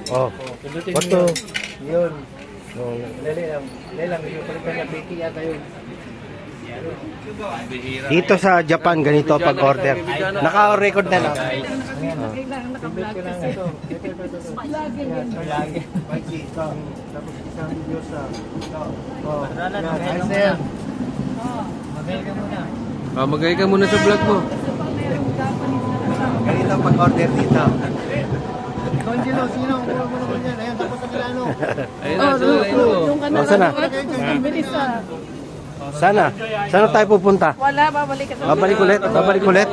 Oh. Pindutin What niyo. to? Yun. Oh. Dali lang. Dali lang. Yung palitan niya, Becky yata yun. Dito sa Japan, ganito pag-order. Naka-record na lang. Pindutin ko lang ito. Ito. Lagi. Tapos isang Diyosa. Ito. Oh. Ay, sir. Magay ka muna. Magay ka muna sa vlog mo. Ganito pag-order dito. Angelo, sino? Kuha mo naman yan. Ayan, tapos sa Milano. Ayun na, sila ito. Oh, sana? Bilis ah. Sana? Sana tayo pupunta? Wala, babalik ka sa Babalik ulit? Babalik ulit?